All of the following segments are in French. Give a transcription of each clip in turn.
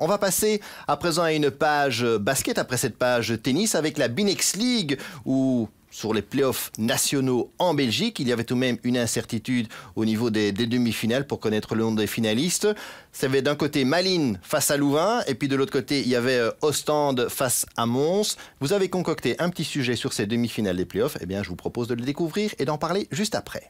On va passer à présent à une page basket, après cette page tennis, avec la Binex League, où sur les playoffs nationaux en Belgique, il y avait tout de même une incertitude au niveau des demi-finales pour connaître le nom des finalistes. Ça avait d'un côté Malines face à Louvain, et puis de l'autre côté, il y avait Ostende face à Mons. Vous avez concocté un petit sujet sur ces demi-finales des playoffs. Eh bien, je vous propose de le découvrir et d'en parler juste après.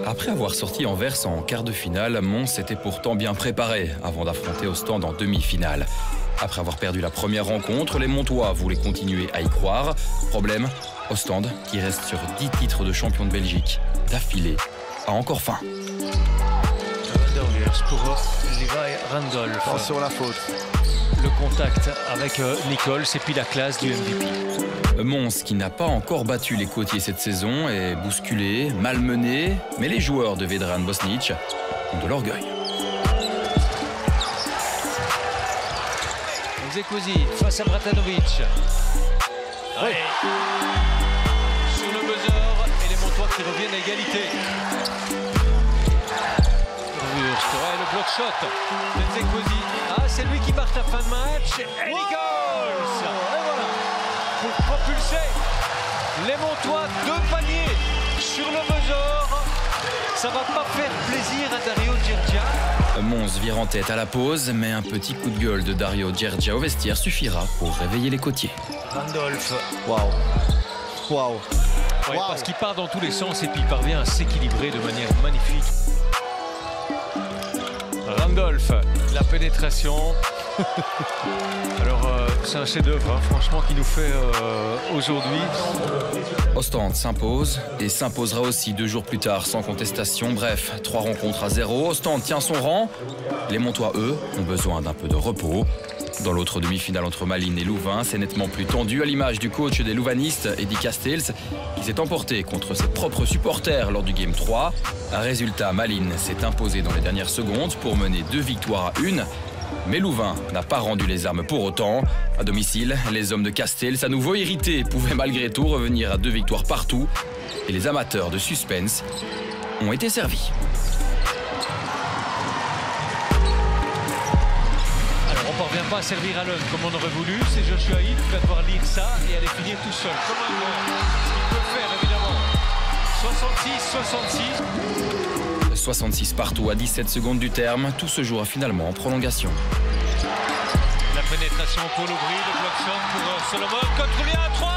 Après avoir sorti Anvers en quart de finale, Mons s'était pourtant bien préparé avant d'affronter Ostende en demi-finale. Après avoir perdu la première rencontre, les Montois voulaient continuer à y croire. Problème, Ostende, qui reste sur 10 titres de champion de Belgique d'affilée, a encore faim. Pour Levi Randolph. Attention à la faute. Le contact avec Nichols et puis la classe du MVP. Mons, qui n'a pas encore battu les côtiers cette saison, est bousculé, malmené, mais les joueurs de Vedran Bosnic ont de l'orgueil. Zekosi face à Bratanovic. Ouais. Sur le buzzer et les Montois qui reviennent à égalité. Le bloc shot de Zekosi. Ah, c'est lui qui marque la fin de match. Et Nichols. Et voilà. Pour propulser les Montois, 2 paniers sur le buzzer. Ça va pas faire plaisir à Dario Gergia. Mons vire en tête à la pause, mais un petit coup de gueule de Dario Gergia au vestiaire suffira pour réveiller les côtiers. Randolph. Waouh. Waouh. Ouais, parce qu'il part dans tous les sens et puis il parvient à s'équilibrer de manière magnifique. Randolph, la pénétration. Alors, c'est un chef-d'œuvre, hein, franchement, qui nous fait aujourd'hui. Ostende s'impose et s'imposera aussi 2 jours plus tard sans contestation. Bref, 3 rencontres à 0. Ostende tient son rang. Les Montois, eux, ont besoin d'un peu de repos. Dans l'autre demi-finale entre Malines et Louvain, c'est nettement plus tendu à l'image du coach des louvanistes, Eddie Castells, qui s'est emporté contre ses propres supporters lors du Game 3. Un résultat, Malines s'est imposé dans les dernières secondes pour mener 2 victoires à 1. Mais Louvain n'a pas rendu les armes pour autant. À domicile, les hommes de Castells, à nouveau irrités, pouvaient malgré tout revenir à 2 victoires partout. Et les amateurs de suspense ont été servis. Alors, on ne parvient pas à servir Allen comme on aurait voulu. C'est Joshua Hill qui va devoir lire ça et aller finir tout seul. Comme un il peut le faire, évidemment. 66-66. 66 partout à 17 secondes du terme. Tout se jouera finalement en prolongation. La pénétration pour l'ouvrir, le bloc shot pour Solomon. Contrôlé à 3.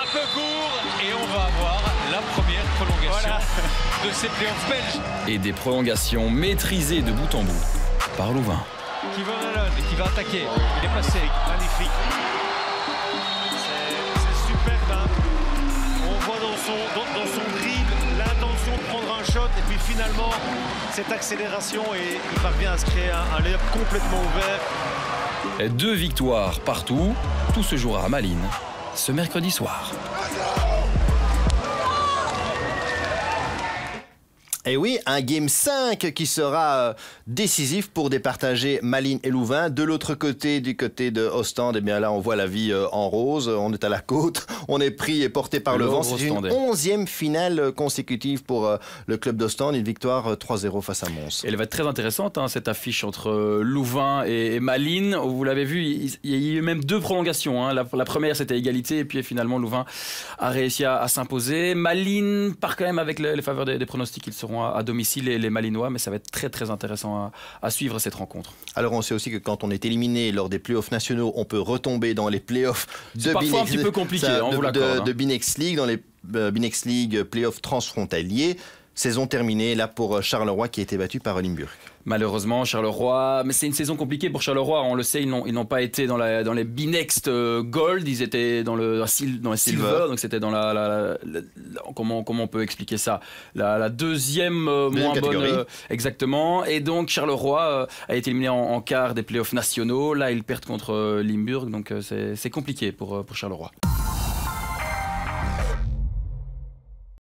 Un peu court. Et on va avoir la première prolongation de ces playoffs belges. Et des prolongations maîtrisées de bout en bout par Louvain. Kevin Allen qui va attaquer. Il est passé. Magnifique. C'est superbe. Hein. On voit dans son dribble l'intention de prendre un shot et puis finalement cette accélération et il parvient à se créer un layup complètement ouvert. 2 victoires partout. Tout se jouera à Malines ce mercredi soir. Et oui, un Game 5 qui sera décisif pour départager Malines et Louvain. De l'autre côté, du côté de Ostende, eh bien là, on voit la vie en rose. On est à la côte, on est pris et porté par le vent. C'est une 11e finale consécutive pour le club d'Ostende. Une victoire 3-0 face à Mons. Elle va être très intéressante, hein, cette affiche entre Louvain et Malines. Vous l'avez vu, il y a eu même 2 prolongations. Hein. La première, c'était égalité. Et puis finalement, Louvain a réussi à s'imposer. Malines part quand même avec les faveurs des pronostics. Ils seront à domicile les Malinois, mais ça va être très très intéressant à suivre cette rencontre. Alors on sait aussi que quand on est éliminé lors des playoffs nationaux, on peut retomber dans les playoffs de parfois un petit peu compliqué, de Binex League, dans les Binex League playoffs transfrontaliers. Saison terminée là pour Charleroi qui a été battu par Olimburg. Malheureusement, Charleroi, mais c'est une saison compliquée pour Charleroi. On le sait, ils n'ont pas été dans les Binext Gold, ils étaient dans les Silver, donc c'était dans comment on peut expliquer ça, la deuxième moins catégorie. Bonne, exactement. Et donc Charleroi a été éliminé en quart des playoffs nationaux. Là, ils perdent contre Limburg, donc c'est compliqué pour Charleroi.